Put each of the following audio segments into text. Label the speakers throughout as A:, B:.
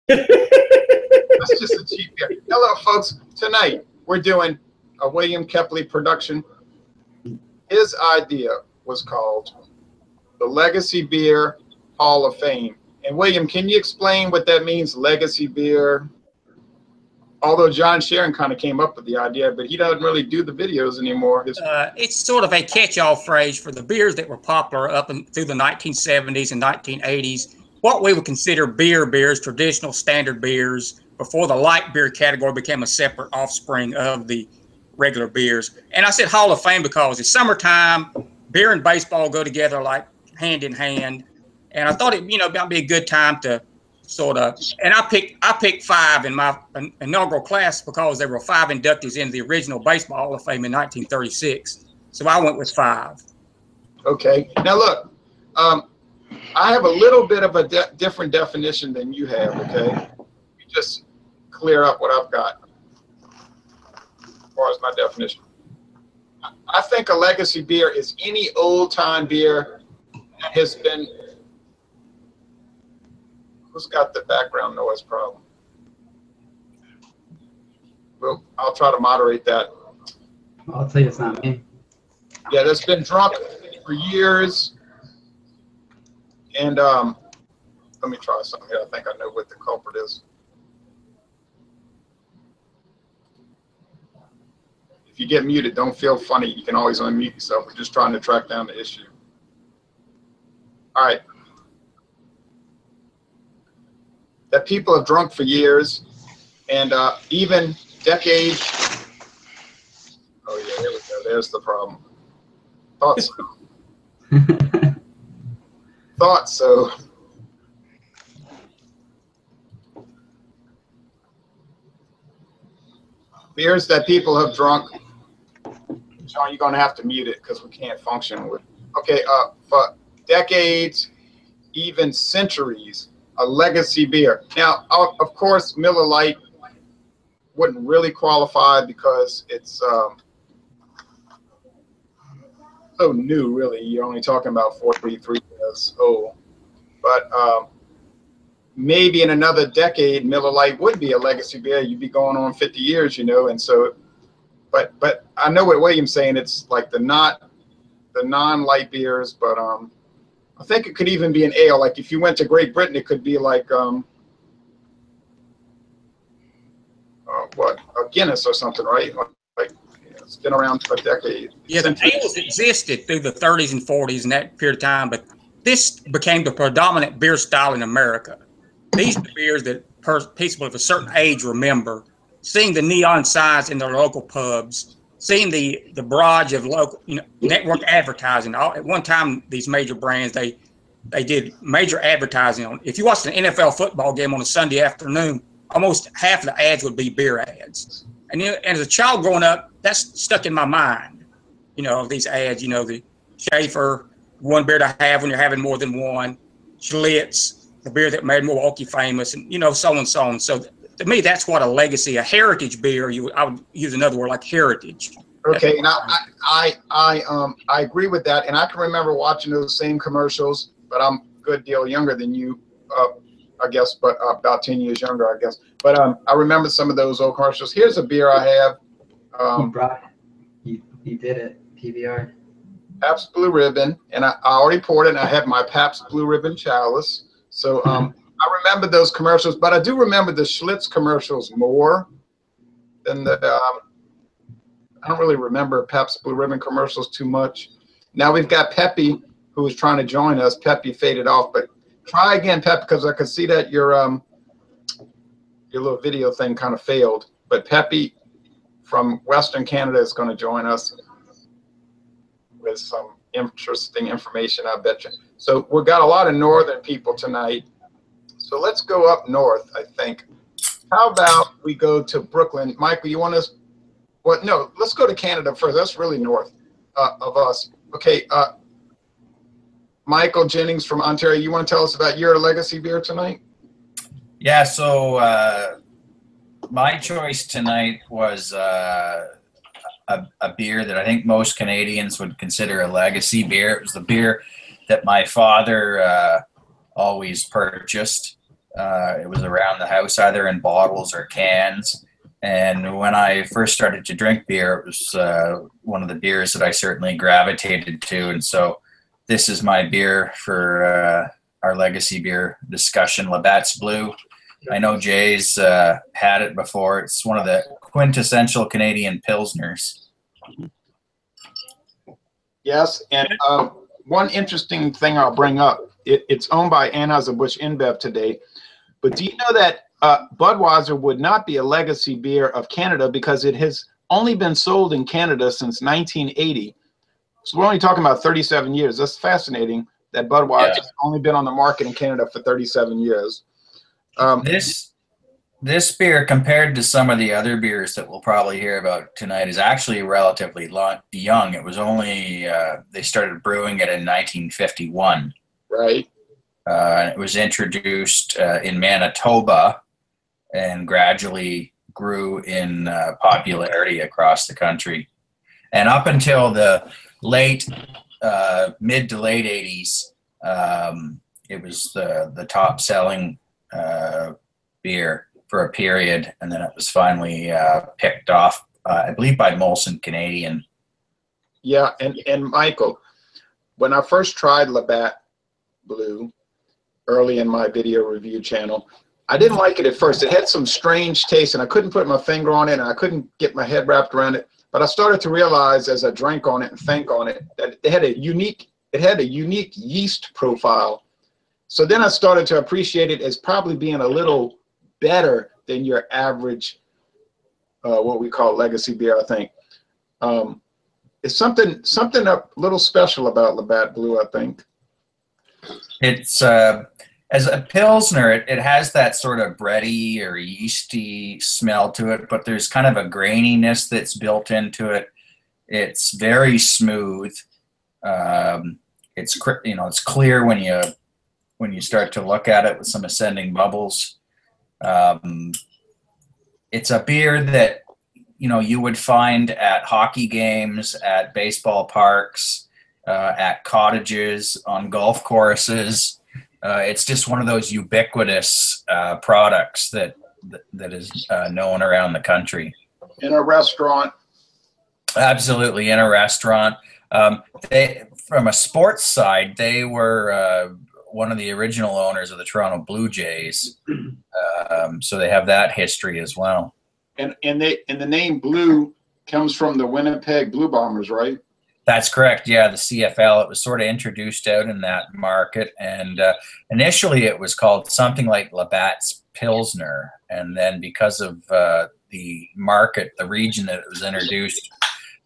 A: That's just a cheap beer. Hello, folks. Tonight we're doing a William Kepley production. His idea was called the Legacy Beer Hall of Fame. And William, can you explain what that means, legacy beer? Although John Sharon kind of came up with the idea, but he doesn't really do the videos anymore.
B: It's sort of a catch-all phrase for the beers that were popular up through the 1970s and 1980s. What we would consider beers, traditional standard beers, before the light beer category became a separate offspring of the regular beers. And I said Hall of Fame because it's summertime, beer and baseball go together like hand in hand. And I thought it, might be a good time to sort of, and I picked 5 in my inaugural class because there were 5 inductees in the original Baseball Hall of Fame in 1936. So I went with 5.
A: Okay. Now look, I have a little bit of a different definition than you have, okay? You just clear up what I've got as far as my definition. I think a legacy beer is any old-time beer that has been... Who's got the background noise problem? Well, I'll try to moderate that.
C: I'll tell you it's not me.
A: Yeah, that's been drunk for years. And let me try something here. I think I know what the culprit is. If you get muted, don't feel funny. You can always unmute yourself. We're just trying to track down the issue. All right. That people have drunk for years and even decades. Oh yeah, there we go. There's the problem. Thought so. Thought so. Beers that people have drunk. John, you're gonna have to mute it because we can't function with. Okay, for decades, even centuries. A legacy beer. Now, of course, Miller Lite wouldn't really qualify because it's so new, really. You're only talking about 43 years old. But maybe in another decade, Miller Lite would be a legacy beer. You'd be going on 50 years, and so, but I know what William's saying. It's like the non-light beers, but I think it could even be an ale. Like if you went to Great Britain, it could be like what, a Guinness or something, right? Like it's been around for a decade.
B: Yeah, the ales existed through the 30s and 40s in that period of time, but this became the predominant beer style in America. These are the beers that people of a certain age remember. Seeing the neon signs in their local pubs, seeing the barrage of local, network advertising. At one time, these major brands, they did major advertising on. If you watched an NFL football game on a Sunday afternoon, almost half of the ads would be beer ads. And as a child growing up, that's stuck in my mind. Of these ads. The Schaefer, one beer to have when you're having more than one. Schlitz, the beer that made Milwaukee famous, and so on and so on. So to me, that's what a legacy, a heritage beer. I would use another word like heritage.
A: Okay, and I agree with that, and I can remember watching those same commercials, but I'm a good deal younger than you, I guess, but about 10 years younger, I guess. But I remember some of those old commercials. Here's a beer I have.
C: He did it, PBR.
A: Pabst Blue Ribbon, and I already poured it, and I have my Pabst Blue Ribbon chalice. So I remember those commercials, but I do remember the Schlitz commercials more than the, I don't really remember Pabst Blue Ribbon commercials too much. Now we've got Peppy, who is trying to join us. Peppy faded off, but try again, Peppy, because I could see that your little video thing kind of failed. But Peppy from Western Canada is going to join us with some interesting information, I bet you. So we've got a lot of northern people tonight. So let's go up north, I think. How about we go to Brooklyn? Michael, you want us? Well, no, let's go to Canada first. That's really north of us. Okay, Michael Jennings from Ontario, you want to tell us about your legacy beer tonight?
D: Yeah, so my choice tonight was a beer that I think most Canadians would consider a legacy beer. It was the beer that my father always purchased It was around the house, either in bottles or cans. And when I first started to drink beer, it was one of the beers that I certainly gravitated to. And so this is my beer for our legacy beer discussion, Labatt's Blue. I know Jay's had it before. It's one of the quintessential Canadian Pilsners.
A: Yes, and one interesting thing I'll bring up, it's owned by Anheuser-Busch InBev today, but do you know that Budweiser would not be a legacy beer of Canada because it has only been sold in Canada since 1980. So we're only talking about 37 years. That's fascinating that Budweiser has only been on the market in Canada for 37 years.
D: This beer, compared to some of the other beers that we'll probably hear about tonight, is actually relatively young. It was only, they started brewing it in 1951.
A: Right.
D: It was introduced in Manitoba and gradually grew in popularity across the country. And up until the mid to late 80s, it was the top selling beer for a period, and then it was finally picked off, I believe, by Molson Canadian.
A: Yeah, and Michael, when I first tried Labatt Blue early in my video review channel, I didn't like it at first. It had some strange taste, and I couldn't put my finger on it, and I couldn't get my head wrapped around it. But I started to realize as I drank on it and think on it that it had a unique yeast profile. So then I started to appreciate it as probably being a little better than your average, what we call legacy beer, I think. It's something a little special about Labatt Blue, I think.
D: It's, as a Pilsner, it has that sort of bready or yeasty smell to it, but there's kind of a graininess that's built into it. It's very smooth. It's clear when you start to look at it with some ascending bubbles. It's a beer that you would find at hockey games, at baseball parks, at cottages, on golf courses. It's just one of those ubiquitous products that is known around the country.
A: In a restaurant.
D: Absolutely, in a restaurant. From a sports side, they were one of the original owners of the Toronto Blue Jays, so they have that history as well.
A: And the name Blue comes from the Winnipeg Blue Bombers, right?
D: That's correct. Yeah, the CFL. It was sort of introduced out in that market, and initially it was called something like Labatt's Pilsner, and then because of the market, the region that it was introduced,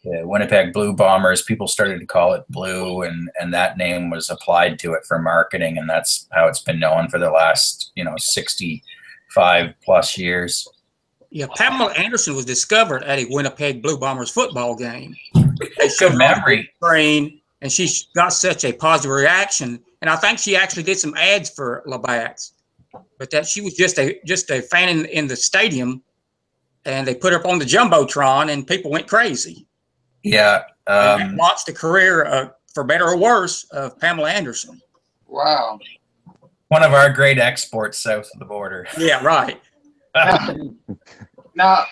D: the Winnipeg Blue Bombers, people started to call it Blue, and that name was applied to it for marketing, and that's how it's been known for the last 65 plus years.
B: Yeah, Pamela Anderson was discovered at a Winnipeg Blue Bombers football game. They
D: Good memory.
B: Screen, and she got such a positive reaction, and I think she actually did some ads for Labatt's, but that she was just a fan in the stadium, and they put her up on the jumbotron, and people went crazy.
D: Yeah,
B: and that launched the career, for better or worse, of Pamela Anderson.
A: Wow,
D: one of our great exports south of the border.
B: Yeah, right.
A: Now,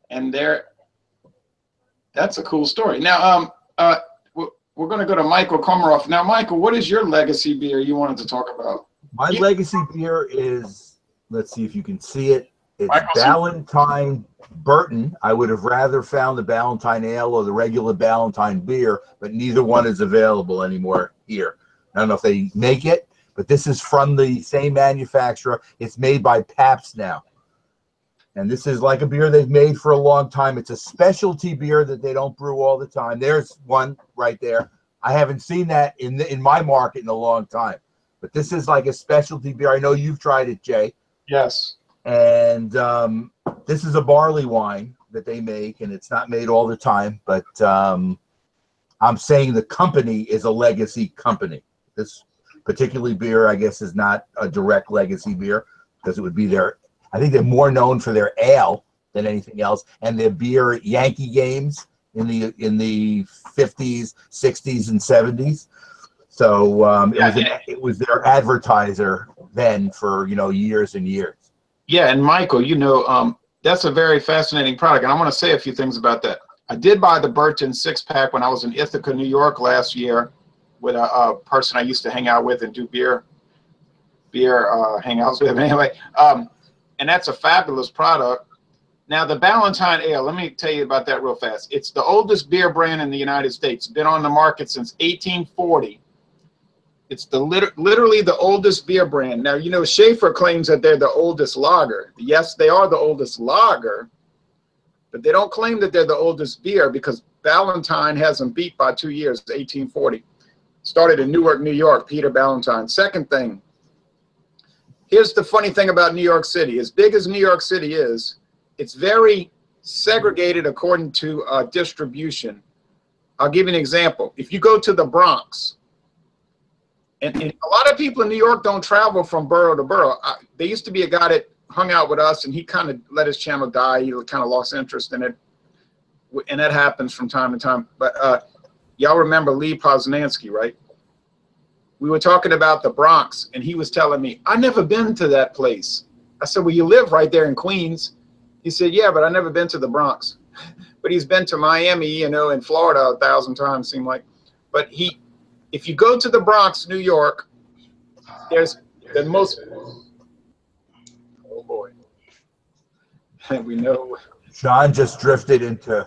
A: and there. That's a cool story. Now, we're going to go to Michael Komaroff. Now, Michael, what is your legacy beer you wanted to talk about?
E: My legacy beer is, let's see if you can see it. It's
A: Michael,
E: Ballantine Burton. I would have rather found the Ballantine Ale or the regular Ballantine beer, but neither one is available anymore here. I don't know if they make it, but this is from the same manufacturer. It's made by Pabst now. And this is like a beer they've made for a long time. It's a specialty beer that they don't brew all the time. There's one right there. I haven't seen that in my market in a long time. But this is like a specialty beer. I know you've tried it, Jay.
A: Yes.
E: And this is a barley wine that they make, and it's not made all the time. But I'm saying the company is a legacy company. This particular beer, I guess, is not a direct legacy beer because it would be their... I think they're more known for their ale than anything else, and their beer at Yankee games in the 50s, 60s, and 70s. So it was their advertiser then for years and years.
A: Yeah, and Michael, that's a very fascinating product, and I want to say a few things about that. I did buy the Burton 6-pack when I was in Ithaca, New York last year with a person I used to hang out with and do beer hangouts with. Anyway, and that's a fabulous product. Now, the Ballantine Ale, let me tell you about that real fast. It's the oldest beer brand in the United States. It's been on the market since 1840. It's literally the oldest beer brand. Now, Schaefer claims that they're the oldest lager. Yes, they are the oldest lager, but they don't claim that they're the oldest beer because Ballantine has them beat by 2 years, 1840. Started in Newark, New York, Peter Ballantine. Second thing, here's the funny thing about New York City. As big as New York City is, it's very segregated according to distribution. I'll give you an example. If you go to the Bronx, and a lot of people in New York don't travel from borough to borough. There used to be a guy that hung out with us, and he kind of let his channel die. He kind of lost interest in it, and that happens from time to time. But y'all remember Lee Poznansky, right? We were talking about the Bronx, and he was telling me, "I've never been to that place." I said, "Well, you live right there in Queens." He said, "Yeah, but I've never been to the Bronx." But he's been to Miami, and Florida 1,000 times, seemed like. But if you go to the Bronx, New York, there's the most. Oh boy, we know.
E: John just drifted into.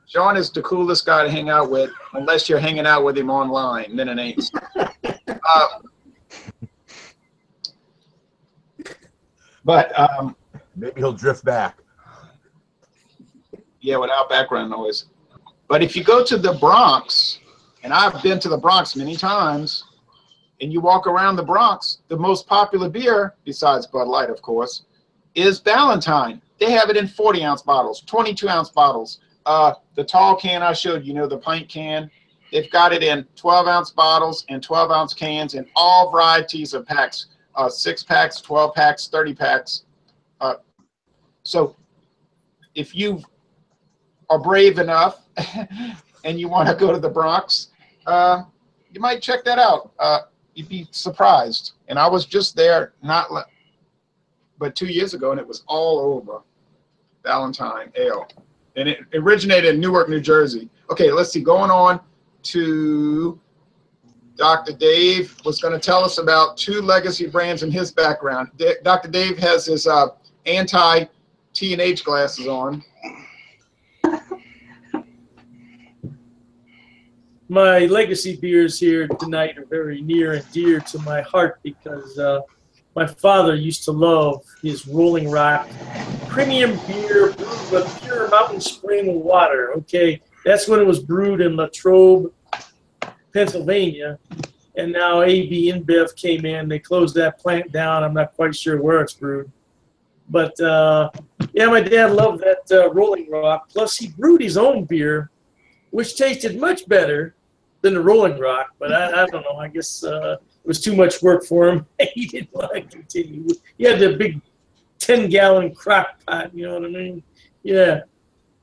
A: Sean is the coolest guy to hang out with, unless you're hanging out with him online. Then it ain't. But
E: maybe he'll drift back.
A: Yeah, without background noise. But if you go to the Bronx, and I've been to the Bronx many times, and you walk around the Bronx, the most popular beer, besides Bud Light, of course, is Ballantine. They have it in 40-ounce bottles, 22-ounce bottles. The tall can I showed you, the pint can, they've got it in 12-ounce bottles and 12-ounce cans in all varieties of packs, 6-packs, 12-packs, 30-packs. So if you are brave enough and you want to go to the Bronx, you might check that out. You'd be surprised. And I was just there but 2 years ago, and it was all over. Ballantine Ale. And it originated in Newark, New Jersey. Okay, let's see. Going on to Dr. Dave was going to tell us about 2 legacy brands in his background. Dr. Dave has his anti-T&H glasses on.
F: My legacy beers here tonight are very near and dear to my heart because my father used to love his Rolling Rock premium beer brewed with pure mountain spring water. Okay, that's when it was brewed in Latrobe, Pennsylvania, and now AB InBev came in. They closed that plant down. I'm not quite sure where it's brewed, but yeah, my dad loved that Rolling Rock. Plus, he brewed his own beer, which tasted much better than the Rolling Rock, but I don't know. I guess it was too much work for him. He didn't want to continue. He had the big 10-gallon crock pot, you know what I mean? Yeah.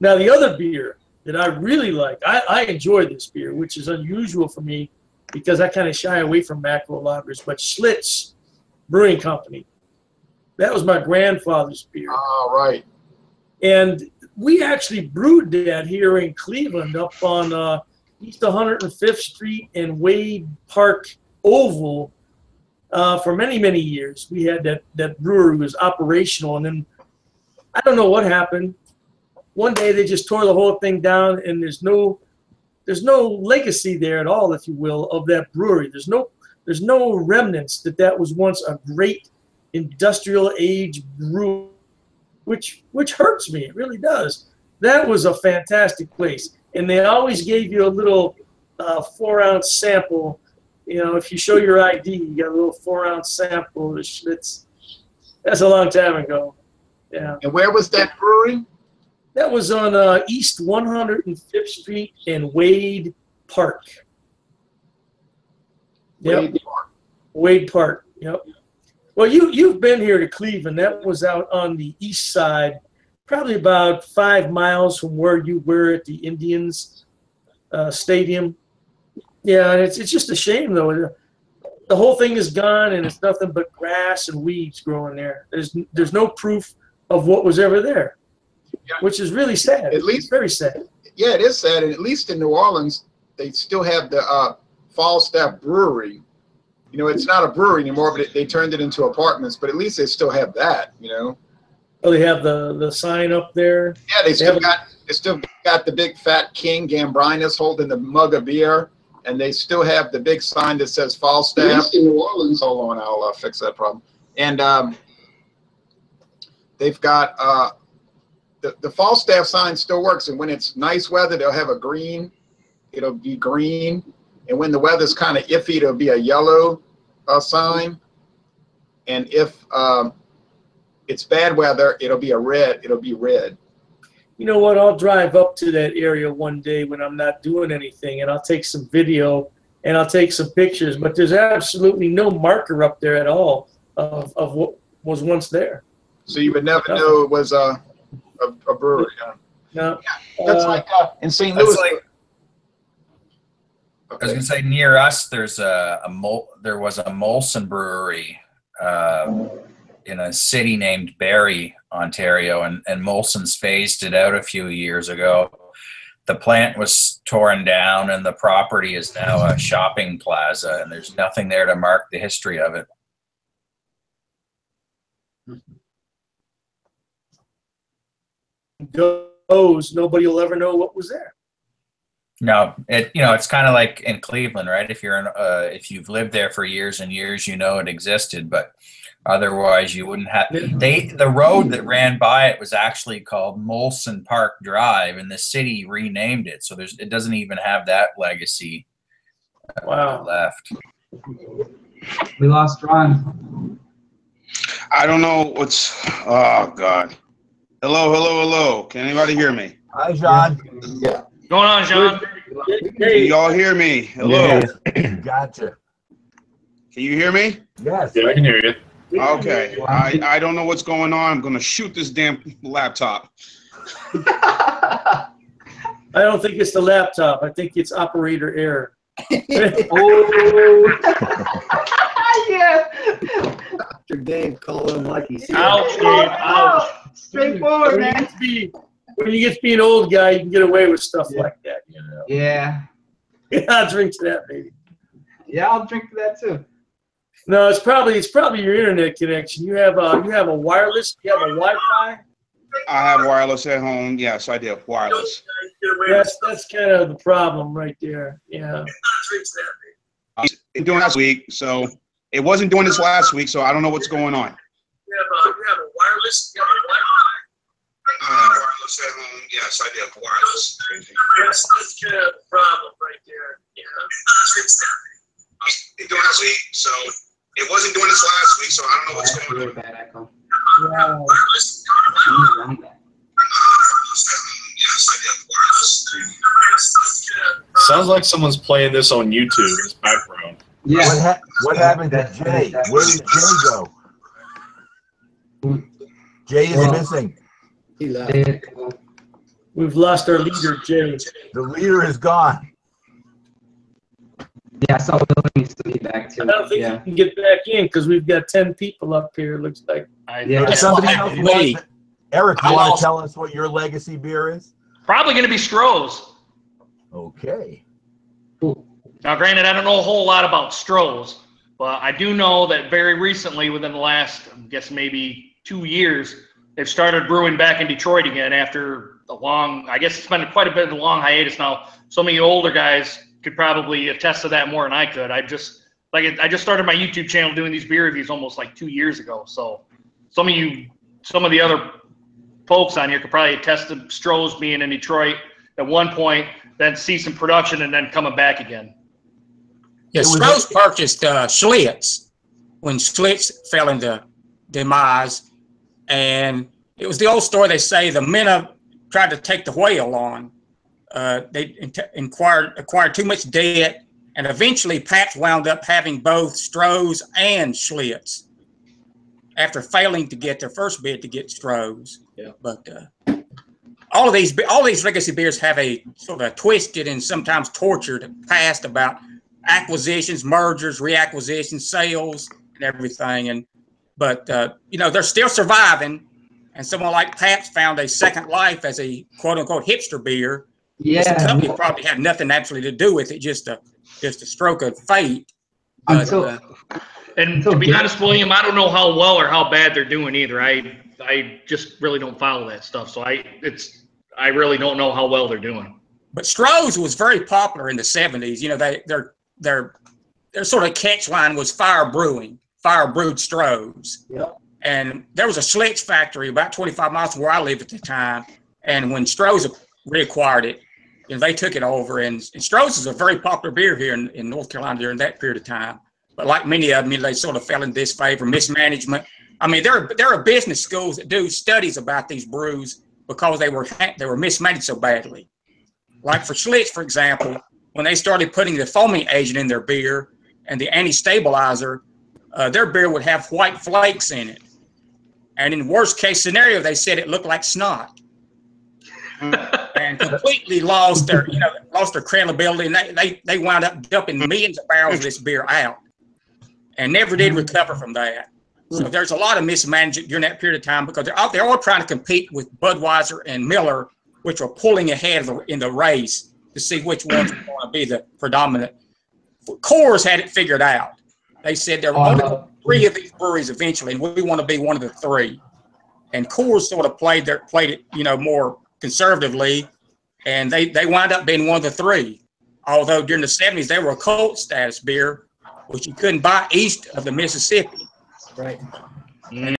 F: Now, the other beer that I really like, I enjoy this beer, which is unusual for me because I kind of shy away from macro lagers, but Schlitz Brewing Company. That was my grandfather's beer.
A: Oh, right.
F: And we actually brewed that here in Cleveland up on East 105th Street and Wade Park Oval for many, many years. We had that brewery was operational, and then I don't know what happened. One day they just tore the whole thing down, and there's no legacy there at all, if you will, of that brewery. There's no remnants that was once a great industrial age brewery, which hurts me. It really does. That was a fantastic place. And they always gave you a little 4-ounce sample. You know, if you show your ID, you got a little 4-ounce sample of the Schlitz. That's a long time ago. Yeah.
A: And where was that brewery?
F: That was on East 105th Street in Wade Park. Yep. Wade Park. Yep. Well, you've been here to Cleveland. That was out on the east side, probably about 5 miles from where you were at the Indians. stadium. Yeah, and it's just a shame though. The whole thing is gone, and it's nothing but grass and weeds growing there. There's no proof of what was ever there, which is really sad.
A: At least
F: very sad.
A: Yeah, it is sad. And at least in New Orleans, they still have the Falstaff Brewery. You know, it's not a brewery anymore, but they turned it into apartments. But at least they still have that. You know.
F: Oh, they have the sign up there.
A: Yeah, they still got the big fat King Gambrinus holding the mug of beer. And they still have the big sign that says Falstaff. In New Orleans. Hold on, I'll fix that problem. And they've got the Falstaff sign still works. And when it's nice weather, they'll have a green. It'll be green. And when the weather's kind of iffy, it'll be a yellow sign. And if it's bad weather, it'll be a red. It'll be red.
F: You know what? I'll drive up to that area one day when I'm not doing anything, and I'll take some video and I'll take some pictures. But there's absolutely no marker up there at all of what was once there.
A: So you would never know it was a brewery.
F: No.
A: Yeah, that's like in St. Louis.
D: Like, I was gonna say near us, there was a Molson brewery in a city named Barrie, Ontario, and Molson's phased it out a few years ago. The plant was torn down, and the property is now a shopping plaza, and there's nothing there to mark the history of it.
F: Goes, nobody will ever know what was there.
D: No, it's kind of like in Cleveland, right? If if you've lived there for years and years, you know it existed, but otherwise you wouldn't have. The road that ran by it was actually called Molson Park Drive, and the city renamed it, so it doesn't even have that legacy left.
C: We lost Ron.
G: I don't know what's. Oh God. Hello. Can anybody hear me?
E: Hi, John.
A: Yeah.
H: Going on, John?
G: Can y'all hear me? Hello.
E: Gotcha.
G: Can you hear me?
E: Yes.
H: Yeah, I can hear you.
G: Okay. I don't know what's going on. I'm gonna shoot this damn laptop.
F: I don't think it's the laptop. I think it's operator error.
C: Oh. Yeah. Dr. Dave called him lucky.
H: Ouch, Dave. Ouch.
C: Straightforward, man.
F: When you get to be an old guy, you can get away with stuff like that. You know?
C: Yeah.
F: Yeah, I'll drink to that, baby.
C: Yeah, I'll drink to that too.
F: No, it's probably your internet connection. You have a wireless. You have a Wi-Fi.
G: I have wireless at home. Yes, I do. Wireless.
F: That's kind of the problem right there. Yeah.
G: It's doing last week, so it wasn't doing this last week, so I don't know what's going on.
F: You have a wireless. You have a Wi-Fi.
G: Wireless at home. Yes, I do. Wireless.
F: That's kind of the problem right there. Yeah.
G: It's doing last week, so it wasn't doing this last week, so I don't know what's going on.
C: Really bad echo.
F: Wow.
G: Yes, I do. Wireless.
H: Sounds like someone's playing this on YouTube as background.
C: Yeah.
E: What happened to Jay? Where did Jay go? Jay is missing.
C: He left.
F: We've lost our leader, Jay.
E: The leader is gone.
C: Yeah, I saw Will needs to be back too.
F: I don't think he can get back in because we've got 10 people up here. It looks like.
C: Yeah.
E: Somebody else wants to, Eric, you want to tell us what your legacy beer is?
H: Probably going to be Stroh's.
E: Okay.
C: Cool.
H: Now, granted, I don't know a whole lot about Stroh's, but I do know that very recently, within the last, I guess maybe 2 years, they've started brewing back in Detroit again after a long, I guess it's been quite a bit of a long hiatus now. Some of you older guys could probably attest to that more than I could. I just started my YouTube channel doing these beer reviews almost like 2 years ago. So some of the other folks on here could probably attest to Stroh's being in Detroit at one point, then see some production and then coming back again.
B: Yeah, Stroh's purchased Schlitz when Schlitz fell into demise. And it was the old story. They say the men tried to take the whale on. They acquired too much debt, and eventually Pabst wound up having both Stroh's and Schlitz after failing to get their first bid to get Stroh's.
H: Yeah.
B: But all these legacy beers have a sort of a twisted and sometimes tortured past about acquisitions, mergers, reacquisitions, sales, and everything. But they're still surviving. And someone like Pabst found a second life as a quote unquote hipster beer.
C: Yeah.
B: The company probably had nothing actually to do with it, just a stroke of fate. But,
H: to be honest, William, I don't know how well or how bad they're doing either. I just really don't follow that stuff, so I really don't know how well they're doing.
B: But Stroh's was very popular in the 70s. Their sort of catch line was fire brewed Stroh's.
C: Yep.
B: And there was a Schlitz factory about 25 miles from where I lived at the time. And when Stroh's reacquired it, they took it over. And Stroh's is a very popular beer here in North Carolina during that period of time. But like many of them, they sort of fell in disfavor, mismanagement. I mean, there are business schools that do studies about these brews because they were mismanaged so badly. Like for Schlitz, for example, when they started putting the foaming agent in their beer and the anti-stabilizer, their beer would have white flakes in it. And in worst case scenario, they said it looked like snot. And completely lost their credibility. And they wound up dumping millions of barrels of this beer out and never did recover from that. So there's a lot of mismanagement during that period of time because they're all trying to compete with Budweiser and Miller, which are pulling ahead in the race to see which ones are going to be the predominant. Coors had it figured out. They said there are only 3 of these breweries eventually, and we want to be one of the 3. And Coors sort of played it, more conservatively, and they wound up being one of the 3. Although during the 70s they were a cult status beer, which you couldn't buy east of the Mississippi.
C: Right.
B: And